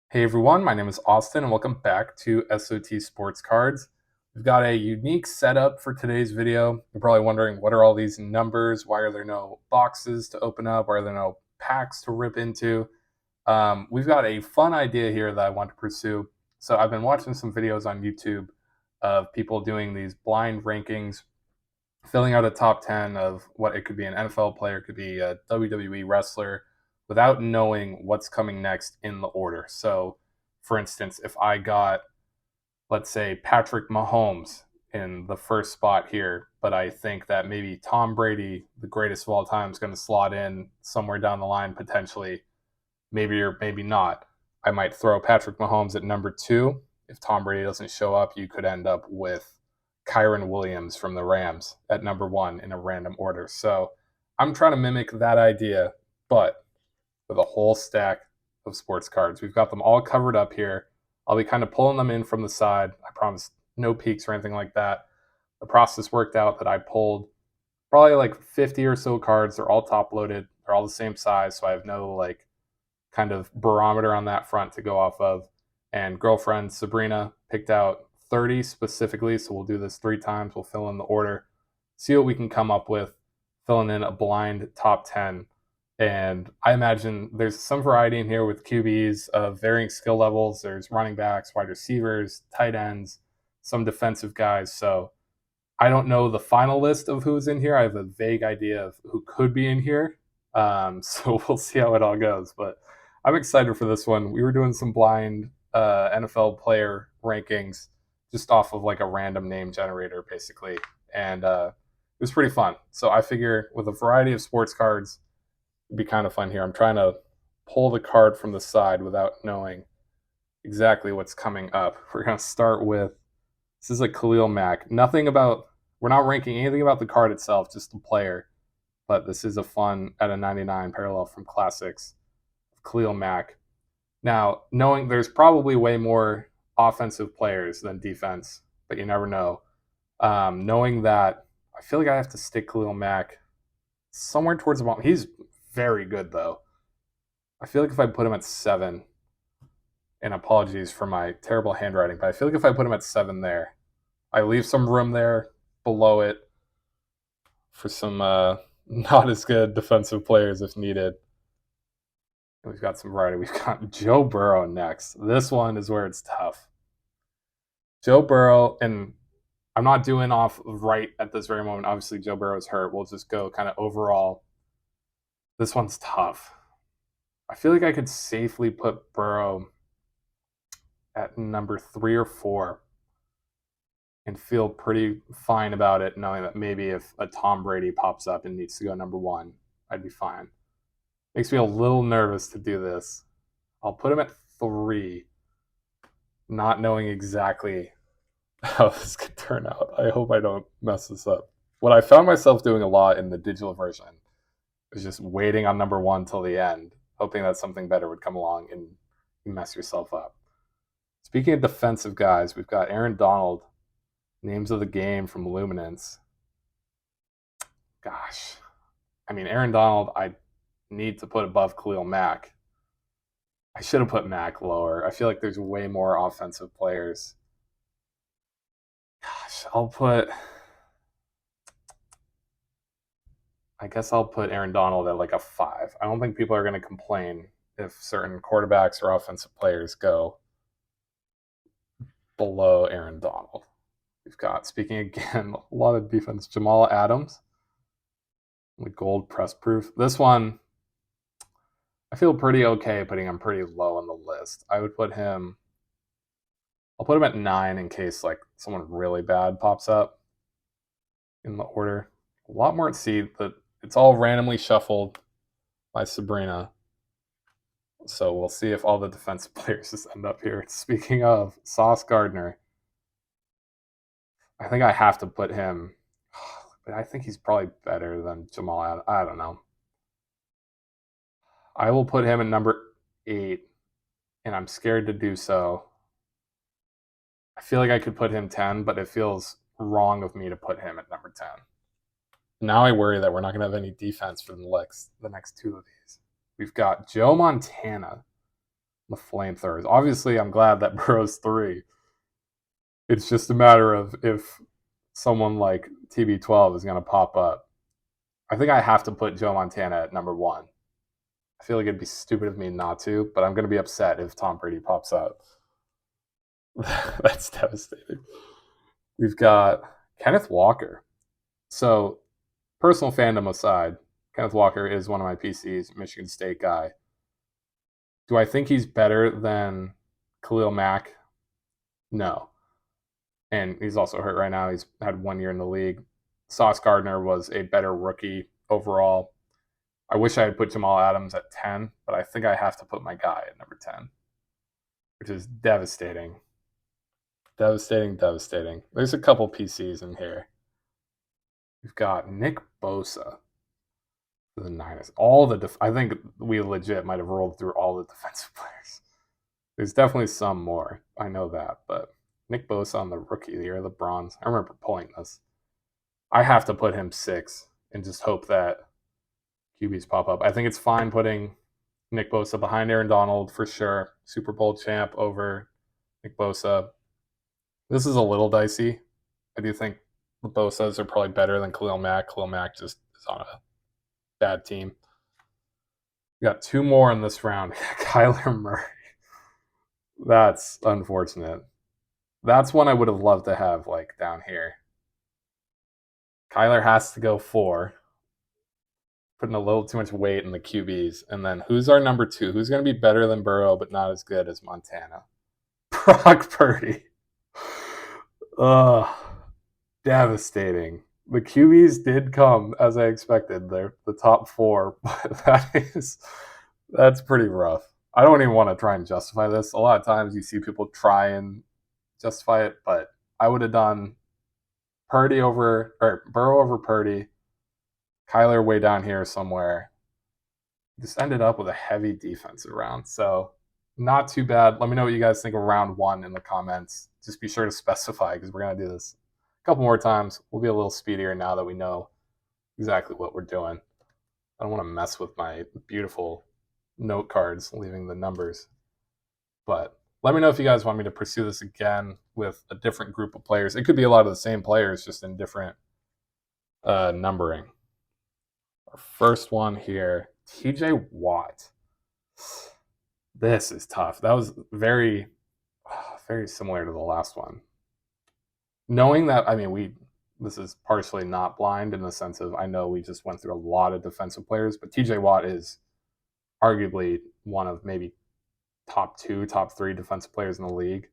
Hey everyone, my name is Austin and welcome back to SOT Sports Cards. We've got a unique setup for today's video. You're probably wondering, what are all these numbers? Why are there no boxes to open up? Why are there no packs to rip into? We've got a fun idea here that I want to pursue. So I've been watching some videos on YouTube of people doing these blind rankings, filling out a top 10 of what it could be: an NFL player, it could be a WWE wrestler, without knowing what's coming next in the order. So, for instance, if I got, let's say, Patrick Mahomes in the first spot here, but I think that maybe Tom Brady, the greatest of all time, is going to slot in somewhere down the line potentially, maybe or maybe not. I might throw Patrick Mahomes at number two. If Tom Brady doesn't show up, you could end up with Kyron Williams from the Rams at number one in a random order. So I'm trying to mimic that idea, but with a whole stack of sports cards. We've got them all covered up here. I'll be kind of pulling them in from the side. I promise no peaks or anything like that. The process worked out that I pulled probably like 50 or so cards. They're all top loaded. They're all the same size, so I have no like kind of barometer on that front to go off of. And girlfriend Sabrina picked out 30 specifically, so we'll do this 3 times. We'll fill in the order, see what we can come up with, filling in a blind top 10. And I imagine there's some variety in here with QBs of varying skill levels. There's running backs, wide receivers, tight ends, some defensive guys. So I don't know the final list of who's in here. I have a vague idea of who could be in here. So we'll see how it all goes. But I'm excited for this one. We were doing some blind NFL player rankings just off of like a random name generator, basically. And it was pretty fun. So I figure with a variety of sports cards, it'd be kind of fun here. I'm trying to pull the card from the side without knowing exactly what's coming up. We're going to start with, this is a Khalil Mack. Nothing about, we're not ranking anything about the card itself, just the player. But this is a fun at a 99 parallel from Classics, Khalil Mack. Now, knowing there's probably way more offensive players than defense, but you never know. Knowing that, I feel like I have to stick Khalil Mack somewhere towards the bottom. He's very good, though. I feel like if I put him at 7, and apologies for my terrible handwriting, but I feel like if I put him at 7 there, I leave some room there below it for some not as good defensive players if needed. And we've got some variety. We've got Joe Burrow next. This one is where it's tough. Joe Burrow, and I'm not doing off right at this very moment. Obviously, Joe Burrow is hurt. We'll just go kind of overall. This one's tough. I feel like I could safely put Burrow at number 3 or 4 and feel pretty fine about it, knowing that maybe if a Tom Brady pops up and needs to go number 1, I'd be fine. Makes me a little nervous to do this. I'll put him at 3, not knowing exactly how this could turn out. I hope I don't mess this up. What I found myself doing a lot in the digital version is just waiting on number 1 till the end, hoping that something better would come along and you mess yourself up. Speaking of defensive guys, we've got Aaron Donald, names of the game from Luminance. Gosh, I mean, Aaron Donald, I need to put above Khalil Mack. I should have put Mack lower. I feel like there's way more offensive players. Gosh, I guess I'll put Aaron Donald at like a 5. I don't think people are going to complain if certain quarterbacks or offensive players go below Aaron Donald. We've got, speaking again, a lot of defense, Jamal Adams, with gold press proof. This one, I feel pretty okay putting him pretty low on the list. I'll put him at 9 in case like someone really bad pops up in the order. A lot more at C, but it's all randomly shuffled by Sabrina. So we'll see if all the defensive players just end up here. Speaking of Sauce Gardner, I think I have to put him, but I think he's probably better than Jamal Adams. I don't know. I will put him at number 8, and I'm scared to do so. I feel like I could put him 10, but it feels wrong of me to put him at number 10. Now I worry that we're not going to have any defense for the next 2 of these. We've got Joe Montana. The flamethrowers. Obviously, I'm glad that Burrow's 3. It's just a matter of if someone like TB12 is going to pop up. I think I have to put Joe Montana at number 1. I feel like it'd be stupid of me not to, but I'm going to be upset if Tom Brady pops up. That's devastating. We've got Kenneth Walker. So, personal fandom aside, Kenneth Walker is one of my PCs, Michigan State guy. Do I think he's better than Khalil Mack? No. And he's also hurt right now. He's had 1 year in the league. Sauce Gardner was a better rookie overall. I wish I had put Jamal Adams at 10, but I think I have to put my guy at number 10, which is devastating. Devastating. There's a couple PCs in here. We've got Nick Bosa for the Niners. I think we legit might have rolled through all the defensive players. There's definitely some more. I know that, but Nick Bosa on the rookie of the year, the bronze. I remember pulling this. I have to put him 6 and just hope that QBs pop up. I think it's fine putting Nick Bosa behind Aaron Donald for sure. Super Bowl champ over Nick Bosa. This is a little dicey. I do think the Bosas are probably better than Khalil Mack. Khalil Mack just is on a bad team. We got 2 more in this round. Kyler Murray. That's unfortunate. That's one I would have loved to have like down here. Kyler has to go 4. Putting a little too much weight in the QBs. And then who's our number 2? Who's going to be better than Burrow but not as good as Montana? Brock Purdy. Ugh. Devastating. The QBs did come as I expected. They're the top 4, but that's pretty rough. I don't even want to try and justify this. A lot of times you see people try and justify it, but I would have done Burrow over Purdy, Kyler way down here somewhere. Just ended up with a heavy defensive round. So not too bad. Let me know what you guys think of round 1 in the comments. Just be sure to specify because we're going to do this a couple more times. We'll be a little speedier now that we know exactly what we're doing. I don't want to mess with my beautiful note cards, leaving the numbers. But let me know if you guys want me to pursue this again with a different group of players. It could be a lot of the same players, just in different numbering. Our first one here, TJ Watt. This is tough. That was very similar to the last one. Knowing that, this is partially not blind in the sense of I know we just went through a lot of defensive players, but TJ Watt is arguably one of maybe top 2, top 3 defensive players in the league.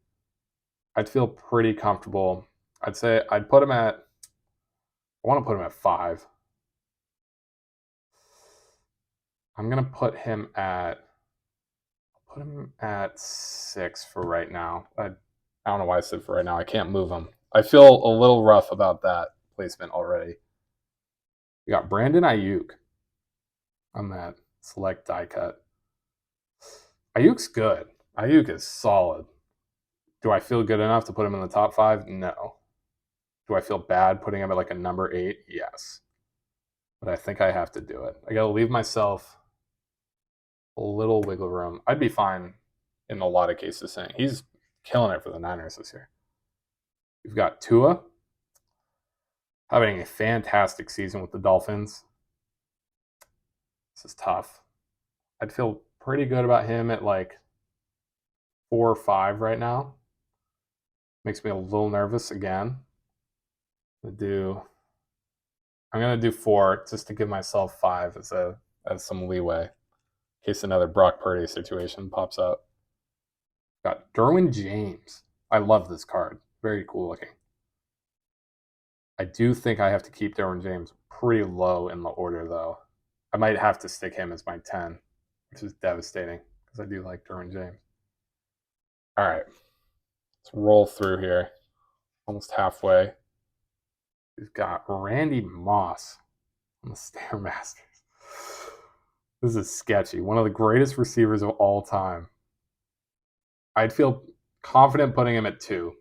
I'd feel pretty comfortable. I'd say I'd put him at, I want to put him at 5. I'm going to put him at 6 for right now. I don't know why I said for right now. I can't move him. I feel a little rough about that placement already. We got Brandon Ayuk on that select die cut. Ayuk's good. Ayuk is solid. Do I feel good enough to put him in the top 5? No. Do I feel bad putting him at like a number 8? Yes. But I think I have to do it. I got to leave myself a little wiggle room. I'd be fine in a lot of cases saying he's killing it for the Niners this year. We've got Tua having a fantastic season with the Dolphins. This is tough. I'd feel pretty good about him at like 4 or 5 right now. Makes me a little nervous again. I'm gonna do 4 just to give myself 5 as some leeway in case another Brock Purdy situation pops up. Got Derwin James. I love this card. Very cool looking. I do think I have to keep Derwin James pretty low in the order, though. I might have to stick him as my 10, which is devastating because I do like Derwin James. All right. Let's roll through here. Almost halfway. We've got Randy Moss on the Stairmasters. This is sketchy. One of the greatest receivers of all time. I'd feel confident putting him at 2.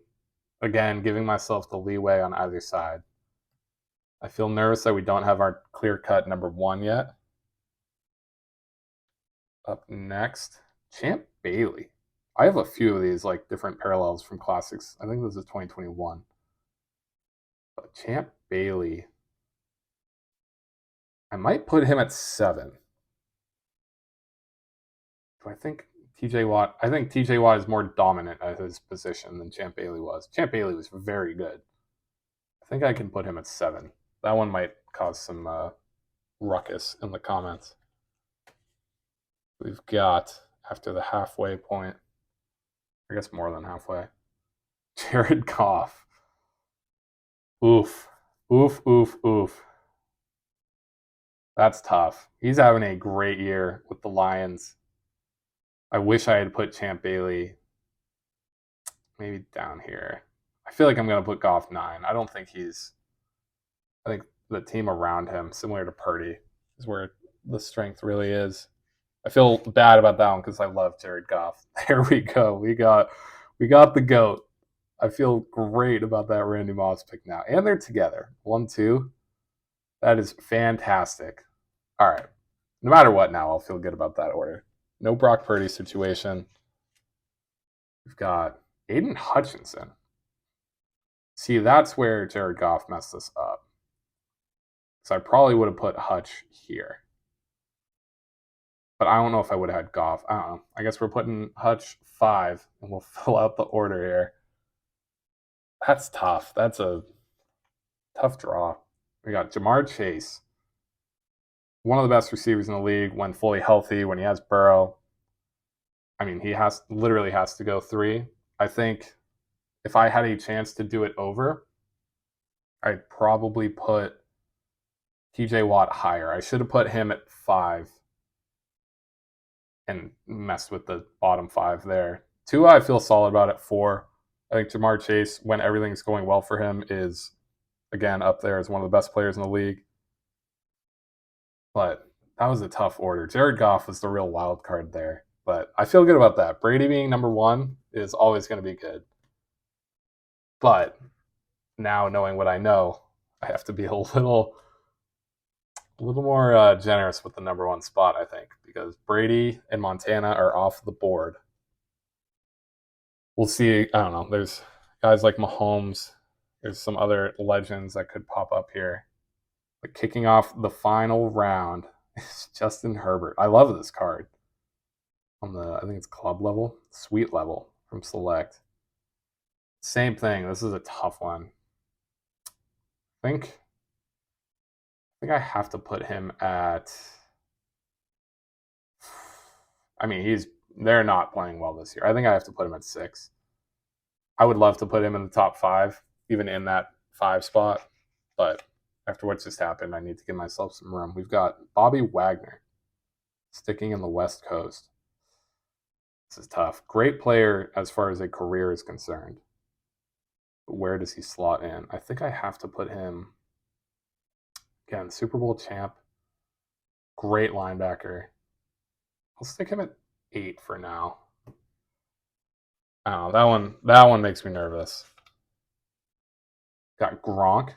Again, giving myself the leeway on either side. I feel nervous that we don't have our clear-cut number 1 yet. Up next, Champ Bailey. I have a few of these like different parallels from classics. I think this is 2021. But Champ Bailey, I might put him at 7. Do I think TJ Watt? I think TJ Watt is more dominant at his position than Champ Bailey was. Champ Bailey was very good. I think I can put him at 7. That one might cause some ruckus in the comments. We've got, after the halfway point, I guess more than halfway, Jared Goff. Oof. Oof, oof, oof. That's tough. He's having a great year with the Lions. I wish I had put Champ Bailey maybe down here. I feel like I'm going to put Goff 9. I think the team around him, similar to Purdy, is where the strength really is. I feel bad about that one because I love Jared Goff. There we go. We got the GOAT. I feel great about that Randy Moss pick now. And they're together. 1-2. That is fantastic. All right. No matter what now, I'll feel good about that order. No Brock Purdy situation. We've got Aiden Hutchinson. See, that's where Jared Goff messed us up. So I probably would have put Hutch here. But I don't know if I would have had Goff. I don't know. I guess we're putting Hutch 5, and we'll fill out the order here. That's tough. That's a tough draw. We got Jamar Chase, one of the best receivers in the league when fully healthy, when he has Burrow. I mean, he literally has to go 3. I think if I had a chance to do it over, I'd probably put TJ Watt higher. I should have put him at 5 and messed with the bottom 5 there. Tua, I feel solid about at 4. I think Jamar Chase, when everything's going well for him, is, again, up there as one of the best players in the league. But that was a tough order. Jared Goff was the real wild card there. But I feel good about that. Brady being number 1 is always going to be good. But now, knowing what I know, I have to be a little more generous with the number 1 spot, I think, because Brady and Montana are off the board. We'll see. I don't know. There's guys like Mahomes. There's some other legends that could pop up here. But kicking off the final round is Justin Herbert. I love this card. On the, I think it's club level, suite level from Select. Same thing. This is a tough one. I think I have to put him at. I mean, they're not playing well this year. I think I have to put him at 6. I would love to put him in the top 5, even in that 5 spot. But after what just happened, I need to give myself some room. We've got Bobby Wagner sticking in the West Coast. This is tough. Great player as far as a career is concerned. But where does he slot in? I think I have to put him, again, Super Bowl champ, great linebacker. I'll stick him at 8 for now. I don't know. That one makes me nervous. Got Gronk.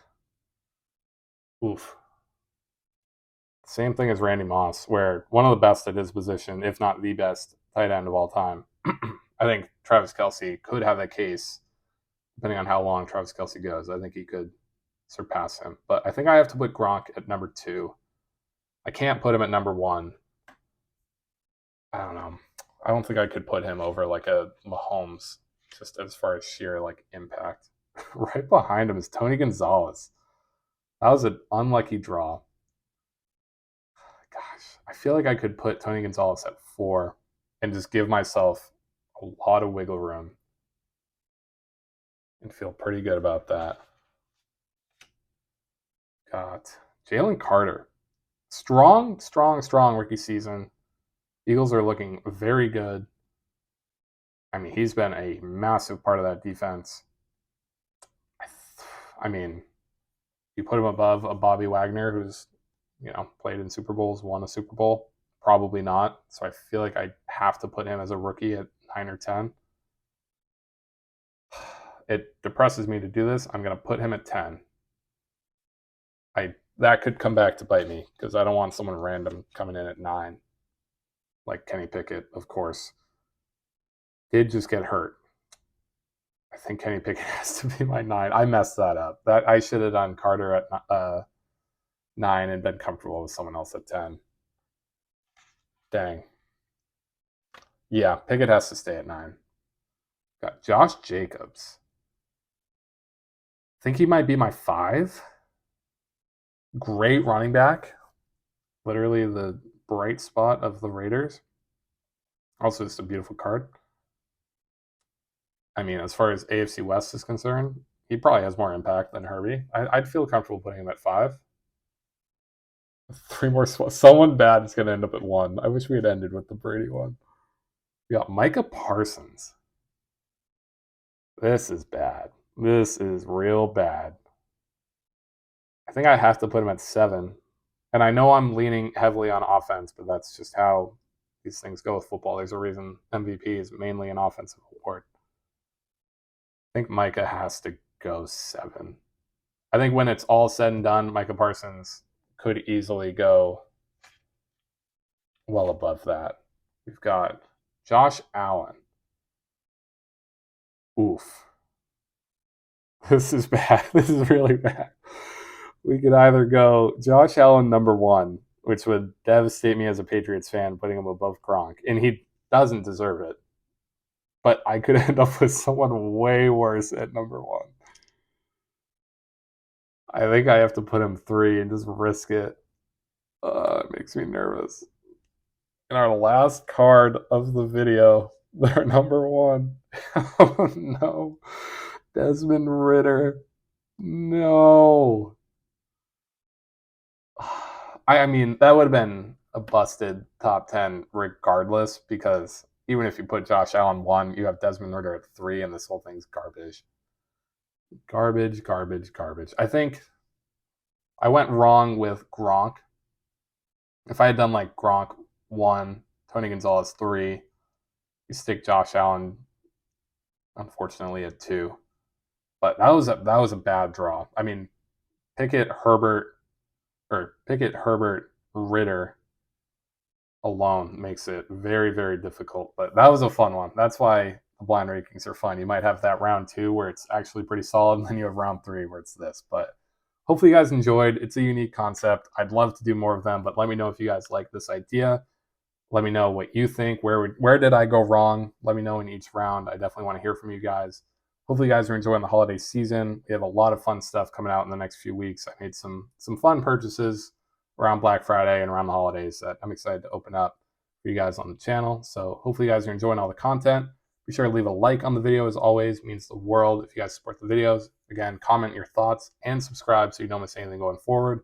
Oof. Same thing as Randy Moss, where one of the best at his position, if not the best tight end of all time. I think Travis Kelce could have a case, depending on how long Travis Kelce goes. I think he could surpass him. But I think I have to put Gronk at number 2. I can't put him at number 1. I don't know. I don't think I could put him over like a Mahomes, just as far as sheer like impact. Right behind him is Tony Gonzalez. That was an unlucky draw. Gosh, I feel like I could put Tony Gonzalez at 4 and just give myself a lot of wiggle room and feel pretty good about that. Got Jalen Carter. Strong rookie season. Eagles are looking very good. I mean, he's been a massive part of that defense. I mean, you put him above a Bobby Wagner who's, played in Super Bowls, won a Super Bowl? Probably not. So I feel like I have to put him as a rookie at 9 or 10. It depresses me to do this. I'm going to put him at 10. That could come back to bite me because I don't want someone random coming in at 9. Like Kenny Pickett, of course. did just get hurt. I think Kenny Pickett has to be my 9. I messed that up. That I should have done Carter at 9 and been comfortable with someone else at 10. Dang. Yeah, Pickett has to stay at 9. Got Josh Jacobs. I think he might be my 5. Great running back. Literally the bright spot of the Raiders. Also, just a beautiful card. I mean, as far as AFC West is concerned, he probably has more impact than Herbie. I'd feel comfortable putting him at 5. 3 more spots. Someone bad is going to end up at 1. I wish we had ended with the Brady one. We got Micah Parsons. This is bad. This is real bad. I think I have to put him at 7. And I know I'm leaning heavily on offense, but that's just how these things go with football. There's a reason MVP is mainly an offensive award. I think Micah has to go 7. I think when it's all said and done, Micah Parsons could easily go well above that. We've got Josh Allen. Oof. This is bad. This is really bad. We could either go Josh Allen number 1, which would devastate me as a Patriots fan, putting him above Gronk, and he doesn't deserve it. But I could end up with someone way worse at number 1. I think I have to put him 3 and just risk it. It makes me nervous. And our last card of the video, their number 1. Oh no. Desmond Ridder. No. I mean, that would have been a busted top 10 regardless, because even if you put Josh Allen 1, you have Desmond Ridder at 3, and this whole thing's garbage. Garbage, garbage, garbage. I think I went wrong with Gronk. If I had done like Gronk 1, Tony Gonzalez 3, you stick Josh Allen, unfortunately, at 2. But that was a bad draw. I mean, Pickett, Herbert, Ridder alone makes it very, very difficult. But that was a fun one. That's why the blind rankings are fun. You might have that round 2 where it's actually pretty solid, and then you have round 3 where it's this. But hopefully you guys enjoyed. It's a unique concept. I'd love to do more of them, but let me know if you guys like this idea. Let me know what you think. Where did I go wrong? Let me know in each round. I definitely want to hear from you guys. Hopefully you guys are enjoying the holiday season. We have a lot of fun stuff coming out in the next few weeks. I made some fun purchases around Black Friday and around the holidays that I'm excited to open up for you guys on the channel. So hopefully you guys are enjoying all the content. Be sure to leave a like on the video, as always. It means the world if you guys support the videos. Again, comment your thoughts and subscribe so you don't miss anything going forward.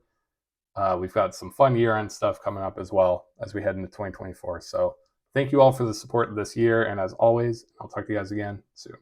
We've got some fun year-end stuff coming up as well as we head into 2024. So thank you all for the support this year. And as always, I'll talk to you guys again soon.